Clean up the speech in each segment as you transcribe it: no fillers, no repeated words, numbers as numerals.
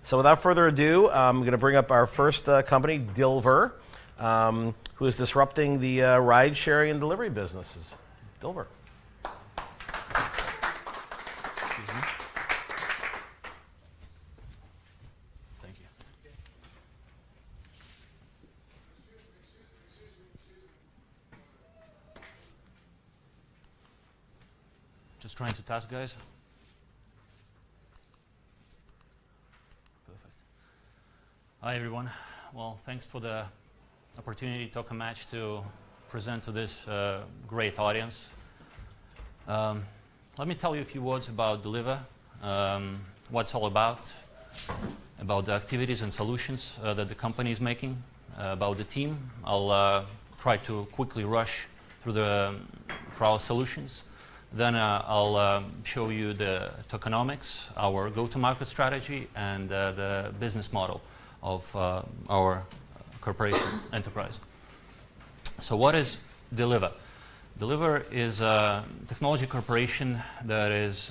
So without further ado, I'm going to bring up our first company, Dylyver, who is disrupting the ride-sharing and delivery businesses. Dylyver. Excuse me. Thank you. Just trying to task, guys. Perfect. Hi, everyone. Well, thanks for the opportunity, TOKENOMICS, to present to this great audience. Let me tell you a few words about Dylyver, what it's all about the activities and solutions that the company is making, about the team. I'll try to quickly rush through our solutions. Then I'll show you the tokenomics, our go-to-market strategy, and the business model of our corporation enterprise. So what is Dylyver? Dylyver is a technology corporation that is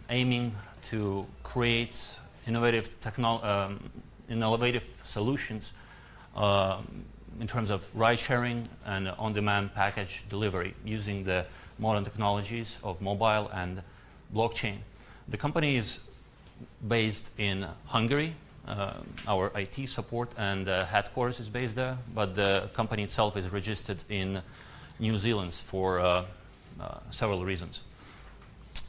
aiming to create innovative solutions in terms of ride-sharing and on-demand package delivery using the modern technologies of mobile and blockchain. The company is based in Hungary. Our IT support and headquarters is based there, but the company itself is registered in New Zealand for several reasons.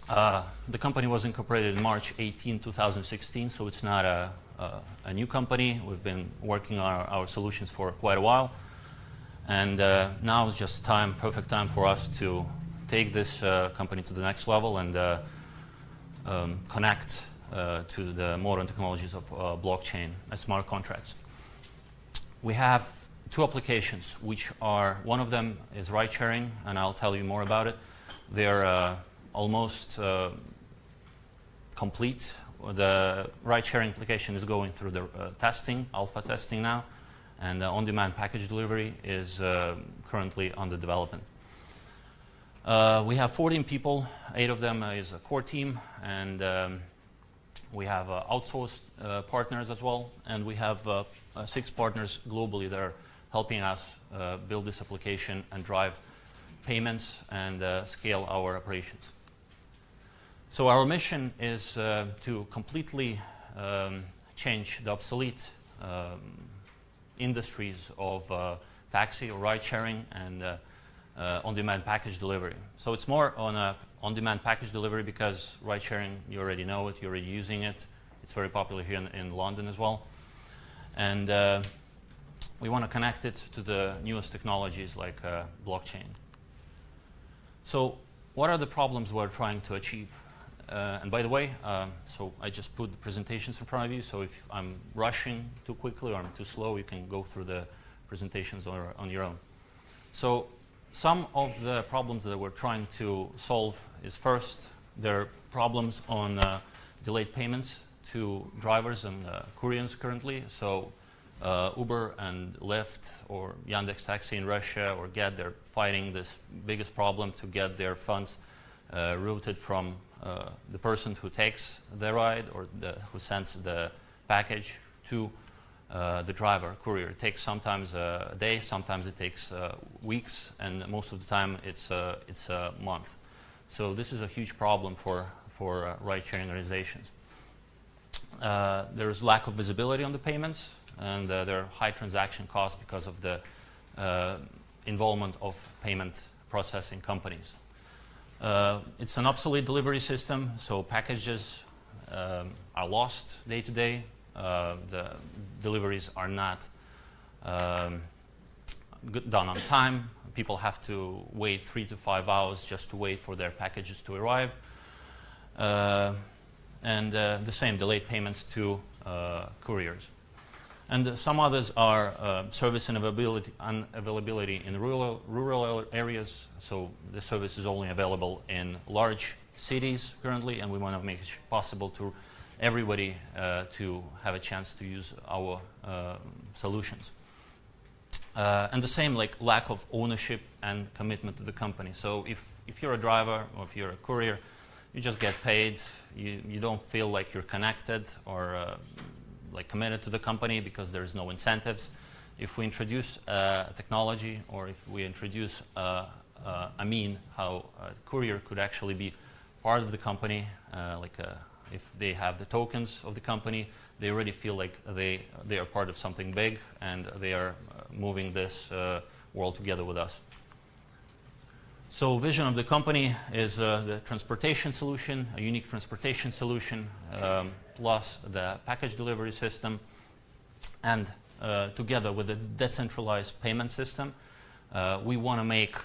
The company was incorporated in March 18, 2016, so it's not a new company. We've been working on our solutions for quite a while, and now is just perfect time for us to take this company to the next level and connect to the modern technologies of blockchain and smart contracts. We have two applications, which are, one of them is ride sharing, and I'll tell you more about it. They're almost complete. The ride sharing application is going through the testing, alpha testing now, and the on-demand package delivery is currently under development. We have 14 people, 8 of them is a core team, and we have outsourced partners as well, and we have 6 partners globally that are helping us build this application and drive payments and scale our operations. So our mission is to completely change the obsolete industries of taxi or ride sharing and on-demand package delivery. So it's more on on-demand package delivery because ride sharing, you already know it, you're already using it. It's very popular here in London as well. And we want to connect it to the newest technologies like blockchain. So what are the problems we're trying to achieve? And by the way, so I just put the presentations in front of you, so if I'm rushing too quickly or I'm too slow, you can go through the presentations on your own. So some of the problems that we're trying to solve is, first, there are problems on delayed payments to drivers and couriers currently. So Uber and Lyft or Yandex Taxi in Russia or Get, they're fighting this biggest problem to get their funds routed from the person who takes the ride or who sends the package to the driver, courier. It takes sometimes a day, sometimes it takes weeks, and most of the time it's a month. So this is a huge problem for ride-sharing organizations. There's lack of visibility on the payments, and there are high transaction costs because of the involvement of payment processing companies. It's an obsolete delivery system, so packages are lost day to day. The deliveries are not done on time. People have to wait 3 to 5 hours just to wait for their packages to arrive. And the same, delayed payments to couriers. And some others are service and unavailability in rural areas. So the service is only available in large cities currently, and we want to make it possible to everybody to have a chance to use our solutions. And the same, like lack of ownership and commitment to the company. So if you're a driver or if you're a courier, you just get paid. You don't feel like you're connected, or like committed to the company because there's no incentives. If we introduce technology, or if we introduce a mean how a courier could actually be part of the company, if they have the tokens of the company, they already feel like they are part of something big, and they are moving this world together with us. So vision of the company is the transportation solution, a unique transportation solution, plus the package delivery system, and together with a decentralized payment system, we want to make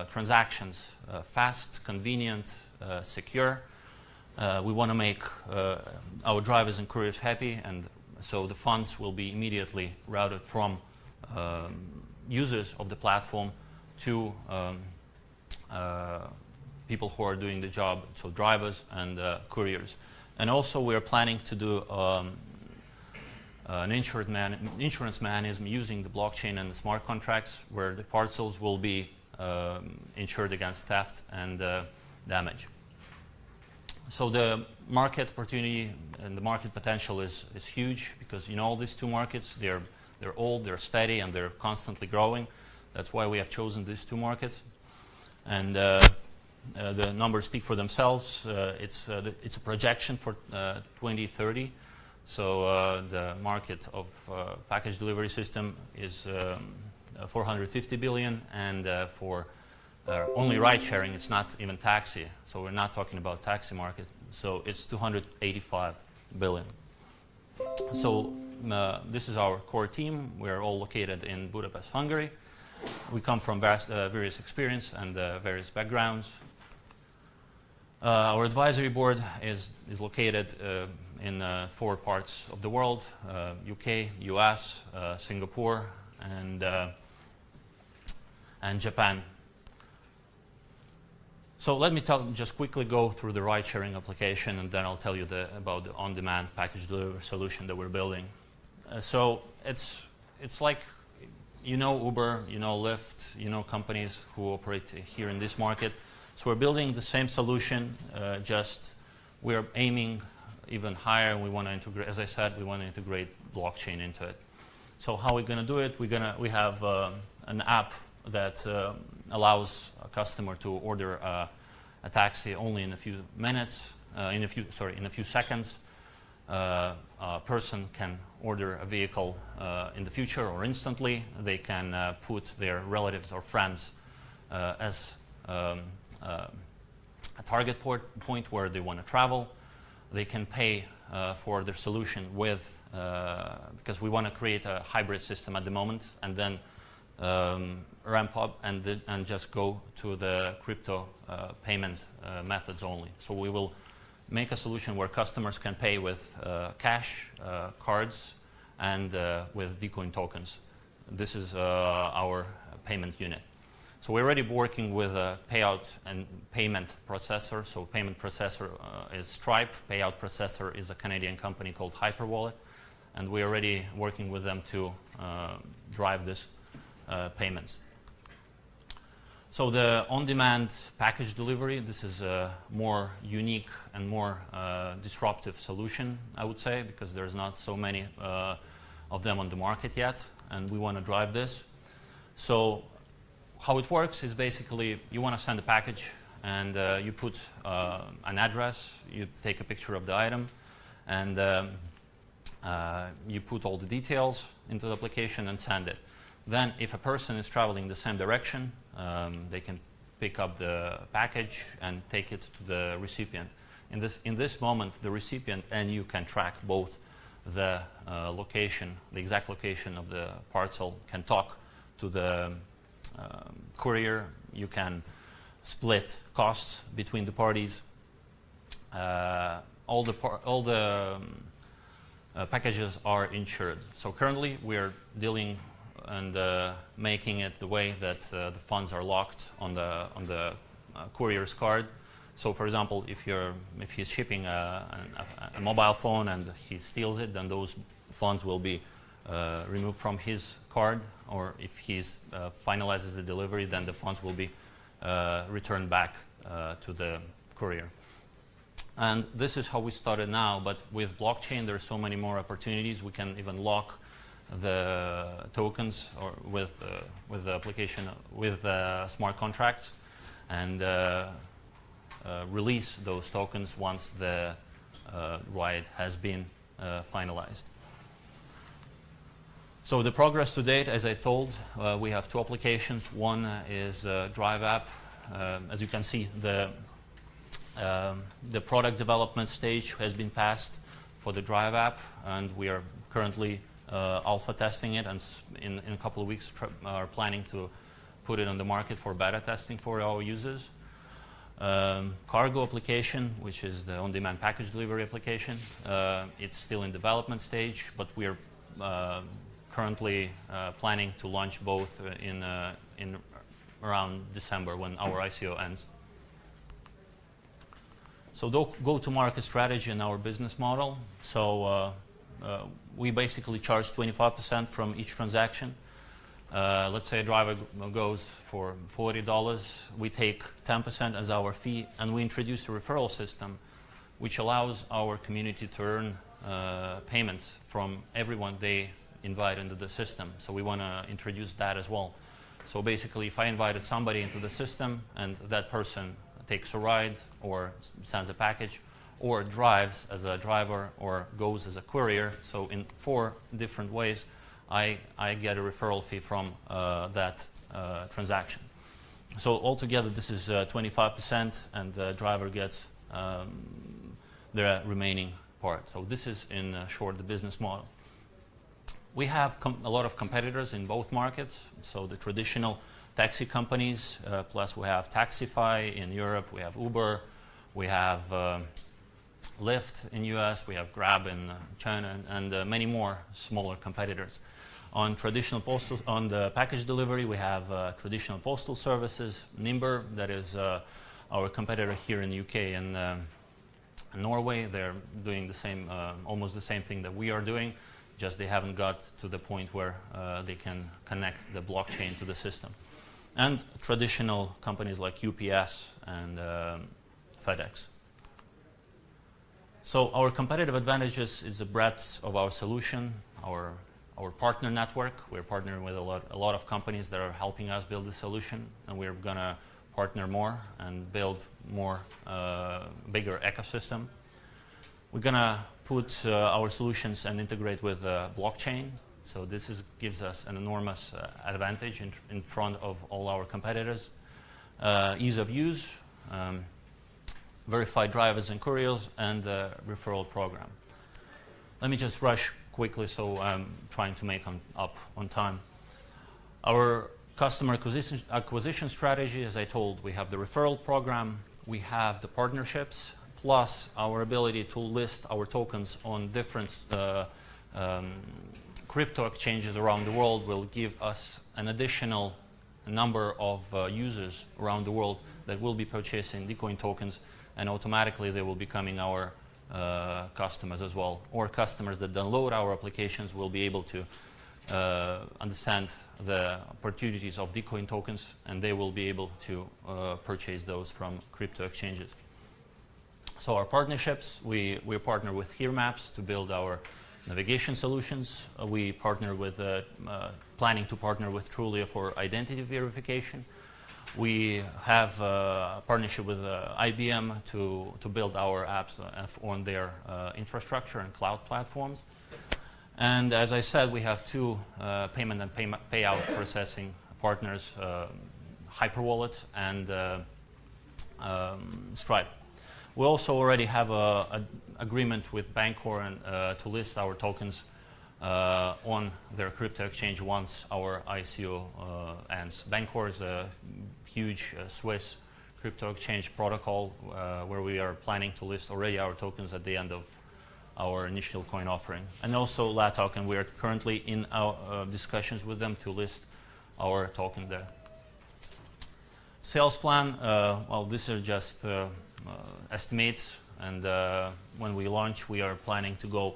transactions fast, convenient, secure. We want to make our drivers and couriers happy, and so the funds will be immediately routed from users of the platform to people who are doing the job, so drivers and couriers. And also we are planning to do an insurance mechanism using the blockchain and the smart contracts, where the parcels will be insured against theft and damage. So the market opportunity and the market potential is huge, because all these two markets, they're old, they're steady, and they're constantly growing. That's why we have chosen these two markets. And the numbers speak for themselves. It's a projection for 2030. So the market of package delivery system is 450 billion, and for only ride sharing, it's not even taxi. So we're not talking about taxi market. So it's 285 billion. So this is our core team. We're all located in Budapest, Hungary. We come from various experience and various backgrounds. Our advisory board is located in 4 parts of the world: UK, US, Singapore, and Japan. So let me just quickly go through the ride-sharing application, and then I'll tell you about the on-demand package delivery solution that we're building. So it's like, Uber, Lyft, companies who operate here in this market. So we're building the same solution, just we're aiming even higher. We want to integrate, as I said, we want to integrate blockchain into it. So how are we going to do it? We have an app that allows a customer to order a taxi only in a few minutes, in a few seconds. A person can order a vehicle in the future or instantly. They can put their relatives or friends as a target point where they want to travel. They can pay for their solution with, because we want to create a hybrid system at the moment, and then ramp up and just go to the crypto payment methods only. So we will make a solution where customers can pay with cash, cards, and with Dycoin tokens. This is our payment unit. So we're already working with a payout and payment processor. So payment processor is STRATE. Payout processor is a Canadian company called Hyperwallet. And we're already working with them to drive this payments. So the on-demand package delivery, this is a more unique and more disruptive solution, I would say, because there's not so many of them on the market yet, and we want to drive this. So how it works is basically you want to send a package, and you put an address, you take a picture of the item, and you put all the details into the application and send it. Then if a person is traveling the same direction, they can pick up the package and take it to the recipient. In this moment, the recipient and you can track both the location, the exact location of the parcel, can talk to the courier. You can split costs between the parties. All the packages are insured. So currently we are dealing and making it the way that the funds are locked on the courier's card. So for example, if he's shipping a mobile phone and he steals it, then those funds will be removed from his card. Or if he finalizes the delivery, then the funds will be returned back to the courier. And this is how we started now, but with blockchain, there are so many more opportunities. We can even lock the tokens or with the application, with smart contracts, and release those tokens once the ride has been finalized. So the progress to date, as I told, we have two applications. One is Drive app. As you can see, the product development stage has been passed for the Drive app, and we are currently alpha testing it, and in a couple of weeks are planning to put it on the market for beta testing for our users. Cargo application, which is the on-demand package delivery application, it's still in development stage, but we are currently planning to launch both in around December when our ICO ends. So go-to-market strategy in our business model. So we basically charge 25% from each transaction. Let's say a driver goes for $40. We take 10% as our fee, and we introduce a referral system which allows our community to earn payments from everyone they invite into the system. So we want to introduce that as well. So basically, if I invited somebody into the system and that person takes a ride or sends a package or drives as a driver or goes as a courier, so in 4 different ways, I get a referral fee from that transaction. So altogether, this is 25%, and the driver gets the remaining part. So this is, in short, the business model. We have a lot of competitors in both markets. So the traditional taxi companies, plus we have Taxify in Europe, we have Uber, we have Lyft in US, we have Grab in China, and many more smaller competitors. On the package delivery, we have traditional postal services, Nimber, that is our competitor here in the UK and Norway. They're doing the same, almost the same thing that we are doing, just they haven't got to the point where they can connect the blockchain to the system. And traditional companies like UPS and FedEx. So our competitive advantages is the breadth of our solution, our partner network. We're partnering with a lot of companies that are helping us build the solution, and we're going to partner more and build more bigger ecosystem. We're going to put our solutions and integrate with blockchain. So this gives us an enormous advantage in front of all our competitors. Ease of use, verified drivers and couriers, and referral program. Let me just rush quickly, so I'm trying to make up on time. Our customer acquisition strategy, as I told, we have the referral program, we have the partnerships, plus our ability to list our tokens on different crypto exchanges around the world will give us an additional number of users around the world that will be purchasing Dycoin tokens, and automatically they will be becoming our customers as well. Or customers that download our applications will be able to understand the opportunities of Dycoin tokens, and they will be able to purchase those from crypto exchanges. So our partnerships, we partner with Here Maps to build our navigation solutions. We partner with, planning to partner with Trulia for identity verification. We have a partnership with IBM to build our apps on their infrastructure and cloud platforms. And as I said, we have 2 payment and payout processing partners, Hyperwallet and STRATE. We also already have an agreement with Bancor to list our tokens on their crypto exchange once our ICO ends. Bancor is a huge Swiss crypto exchange protocol where we are planning to list already our tokens at the end of our initial coin offering. And also LATOC, and we are currently in our discussions with them to list our token there. Sales plan, well, these are just estimates, and when we launch, we are planning to go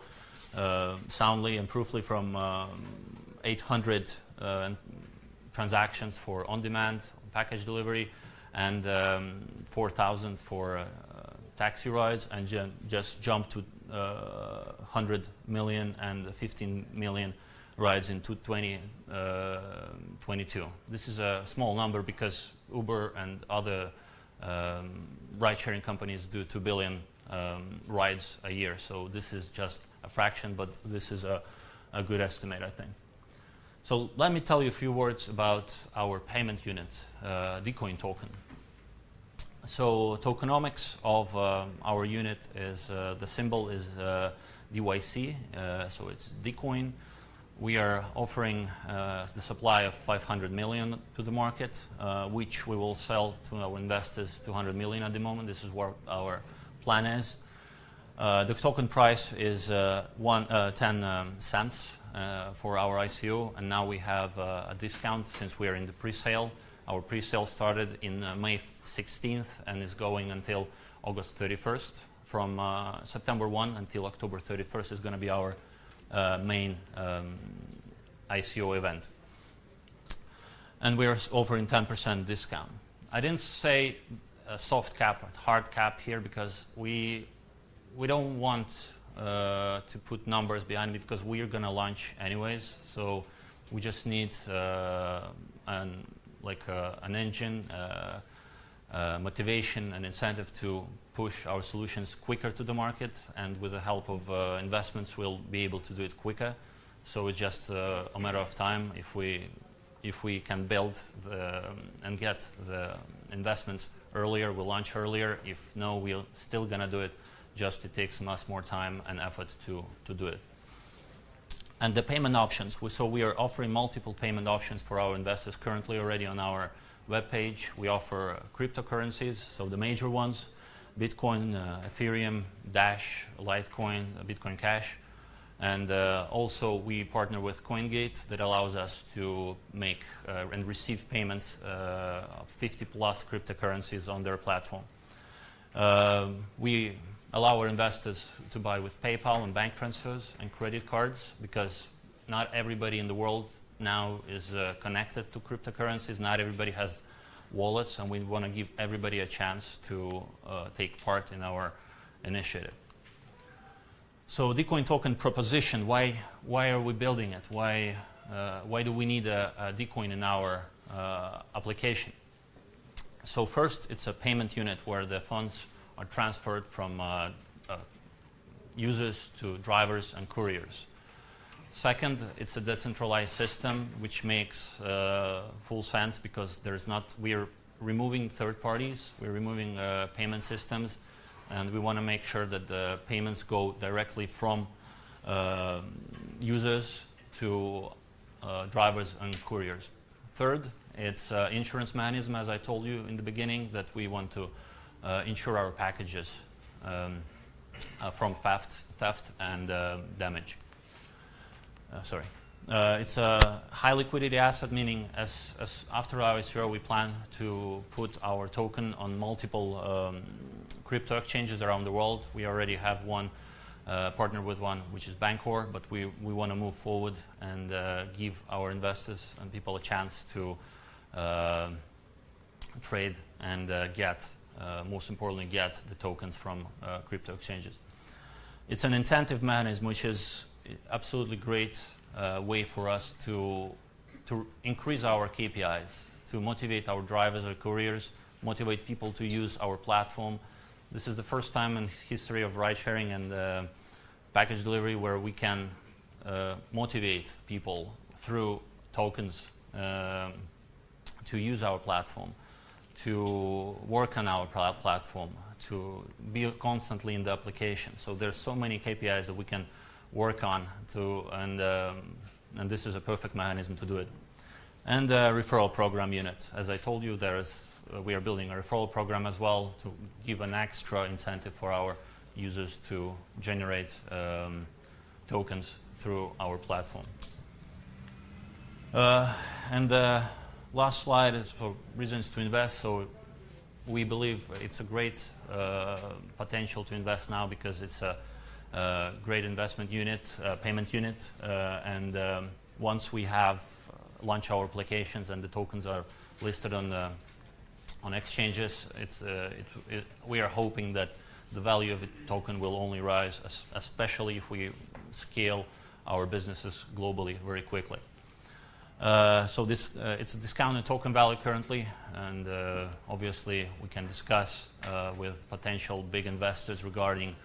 soundly and proofly from 800 transactions for on-demand package delivery and 4,000 for taxi rides and just jumped to 100 million and 15 million rides in 2022. This is a small number because Uber and other ride-sharing companies do 2 billion rides a year. So this is just a fraction, but this is a good estimate, I think. So let me tell you a few words about our payment unit, Dycoin token. So tokenomics of our unit is, the symbol is DYC, so it's Dycoin. We are offering the supply of 500 million to the market, which we will sell to our investors 200 million at the moment. This is what our plan is. The token price is 10 cents for our ICO, and now we have a discount since we are in the pre-sale. Our pre-sale started in May 16th and is going until August 31st. From September 1 until October 31st is going to be our main ICO event. And we're offering 10% discount. I didn't say a soft cap or hard cap here because we don't want to put numbers behind it because we are going to launch anyways. So we just need an engine, motivation and incentive to push our solutions quicker to the market, and with the help of investments we'll be able to do it quicker. So it's just a matter of time. If we can build and get the investments earlier, we'll launch earlier. If no, we're still gonna do it, just it takes us more time and effort to do it. And the payment options, so we are offering multiple payment options for our investors currently already on our webpage. We offer cryptocurrencies, so the major ones, Bitcoin, Ethereum, Dash, Litecoin, Bitcoin Cash. And also we partner with CoinGate that allows us to make and receive payments of 50 plus cryptocurrencies on their platform. We allow our investors to buy with PayPal and bank transfers and credit cards because not everybody in the world now is connected to cryptocurrencies. Not everybody has wallets, and we want to give everybody a chance to take part in our initiative. So Dycoin token proposition, why are we building it? Why do we need a Dycoin in our application? So first, it's a payment unit where the funds are transferred from users to drivers and couriers. Second, it's a decentralized system, which makes full sense because we are removing third parties, we're removing payment systems, and we want to make sure that the payments go directly from users to drivers and couriers. Third, it's insurance mechanism, as I told you in the beginning, that we want to insure our packages from theft and damage. It's a high liquidity asset, meaning as after our ICO we plan to put our token on multiple crypto exchanges around the world. We already have one partner with one, which is Bancor, but we want to move forward and give our investors and people a chance to trade and most importantly, get the tokens from crypto exchanges. It's an incentive mechanism, which is absolutely great way for us to increase our KPIs, to motivate our drivers or couriers, motivate people to use our platform. This is the first time in history of ride-sharing and package delivery where we can motivate people through tokens to use our platform, to work on our platform, to be constantly in the application. So there's so many KPIs that we can work on and this is a perfect mechanism to do it. And the referral program unit. As I told you, we are building a referral program as well to give an extra incentive for our users to generate tokens through our platform. And the last slide is for reasons to invest. So we believe it's a great potential to invest now because it's a great investment unit, payment unit, and once we have launched our applications and the tokens are listed on exchanges, we are hoping that the value of the token will only rise, especially if we scale our businesses globally very quickly. So this it's a discounted token value currently, and obviously we can discuss with potential big investors regarding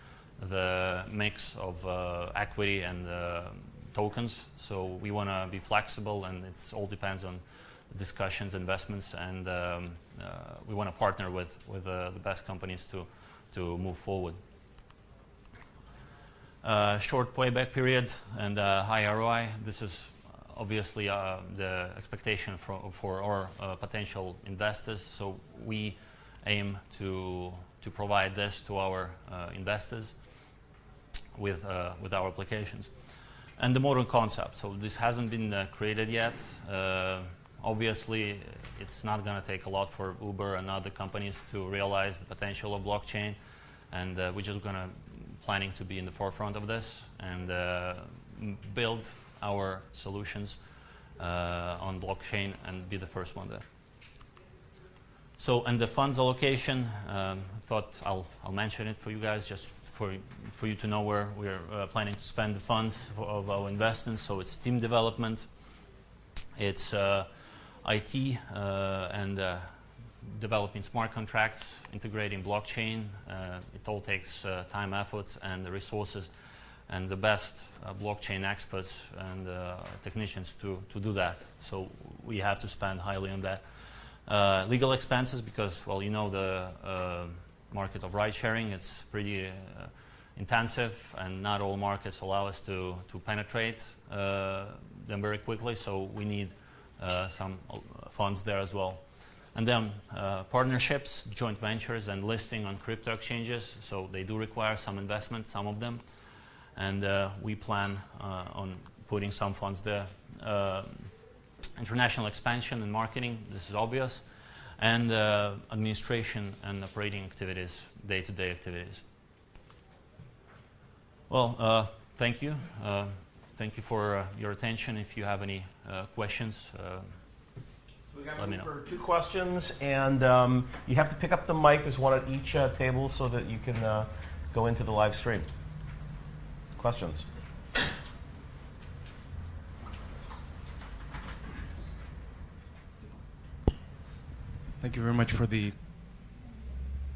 the mix of equity and tokens. So we want to be flexible, and it all depends on discussions, investments, and we want to partner with the best companies to move forward. Short playback period and high ROI. This is obviously the expectation for our potential investors. So we aim to provide this to our investors with our applications. And the modern concept. So this hasn't been created yet. Obviously, it's not going to take a lot for Uber and other companies to realize the potential of blockchain, and we're just planning to be in the forefront of this and build our solutions on blockchain and be the first one there. So, and the funds allocation, thought I'll mention it for you guys, just for you to know where we're planning to spend the funds of our investments. So it's team development, it's IT and developing smart contracts, integrating blockchain. It all takes time, effort, and the resources, and the best blockchain experts and technicians to do that. So we have to spend highly on that. Legal expenses, because, well, you know, the market of ride sharing, it's pretty intensive, and not all markets allow us to penetrate them very quickly, so we need some funds there as well. And then partnerships, joint ventures, and listing on crypto exchanges, so they do require some investment, some of them, and we plan on putting some funds there. International expansion and marketing, this is obvious, and administration and operating activities, day-to-day activities. Well, thank you. Thank you for your attention. If you have any questions, we got let me room know. for 2 questions, and you have to pick up the mic. There's one at each table so that you can go into the live stream. Questions? Thank you very much for the.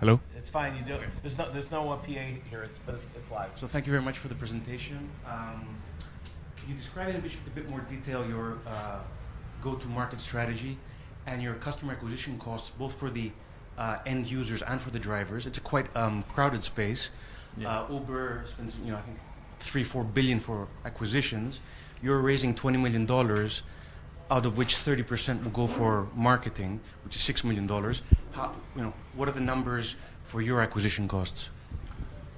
Hello? It's fine. You do. Okay. There's no PA here, but it's live. So thank you very much for the presentation. Can you describe in a bit more detail your go-to-market strategy and your customer acquisition costs, both for the end users and for the drivers? It's a quite crowded space. Yeah. Uber spends, I think, $3-4 billion for acquisitions. You're raising $20 million, out of which 30% will go for marketing, which is $6 million. How, what are the numbers for your acquisition costs?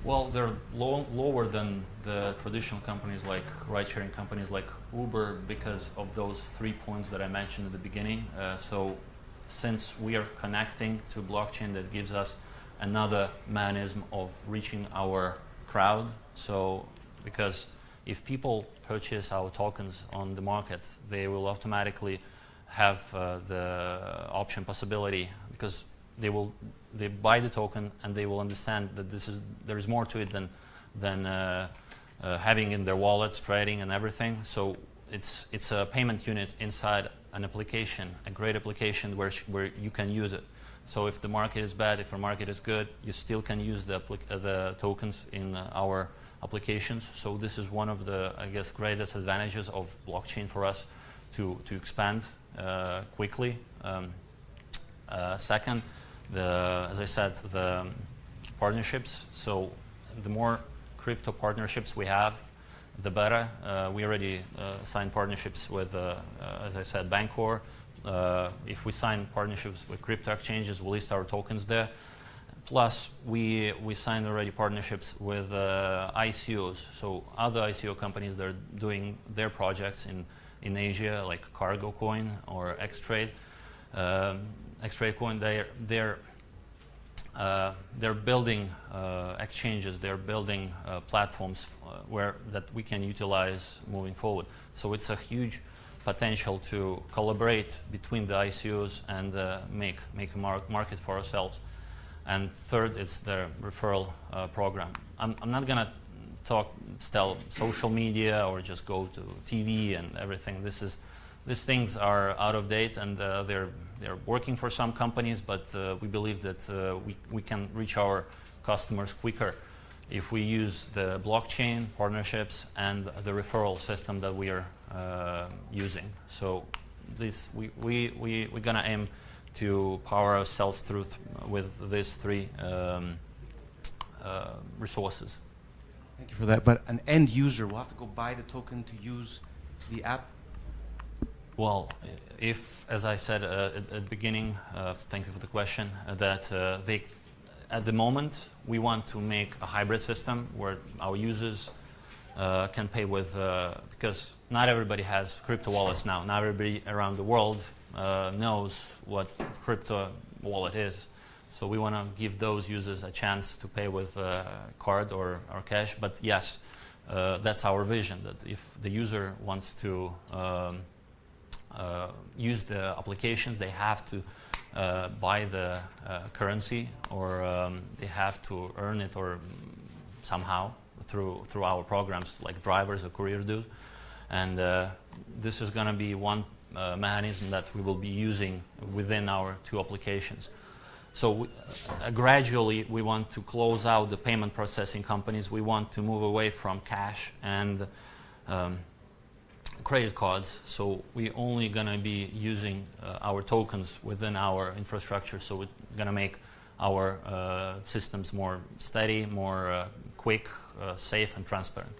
Well, they're lower than the traditional companies like ride-sharing companies like Uber because of those 3 points that I mentioned at the beginning. So since we are connecting to blockchain, that gives us another mechanism of reaching our crowd. So because if people purchase our tokens on the market, they will automatically have the option possibility, because they buy the token and they will understand that there is more to it than having in their wallets, trading and everything. So it's a payment unit inside an application, a great application where you can use it. So if the market is bad, if the market is good, you still can use the tokens in our applications. So this is one of the, I guess, greatest advantages of blockchain for us to expand quickly. Second, as I said, the partnerships. So the more crypto partnerships we have, the better. We already signed partnerships with, as I said, Bancor. If we sign partnerships with crypto exchanges, we'll list our tokens there. Plus, we signed already partnerships with ICOs. So other ICO companies that are doing their projects in Asia, like Cargo Coin or STRATE. STRATE Coin, they're building exchanges, they're building platforms that we can utilize moving forward. So it's a huge potential to collaborate between the ICOs and make a market for ourselves. And third, it's the referral program. I'm not going to tell social media or just go to TV and everything. These things are out of date, and they're working for some companies, but we believe that we can reach our customers quicker if we use the blockchain partnerships and the referral system that we are using. So we're gonna aim to power ourselves through with these three resources. Thank you for that. But an end user will have to go buy the token to use the app? Well, if, as I said at the beginning, thank you for the question, that at the moment, we want to make a hybrid system where our users can pay with, because not everybody has crypto wallets now. Not everybody around the world knows what crypto wallet is. So we want to give those users a chance to pay with card or cash. But yes, that's our vision, that if the user wants to use the applications, they have to buy the currency, or they have to earn it or somehow through our programs like drivers or couriers do. And this is going to be one mechanism that we will be using within our two applications. So gradually we want to close out the payment processing companies. We want to move away from cash and credit cards. So we're only going to be using our tokens within our infrastructure. So we're going to make our systems more steady, more quick, safe, and transparent.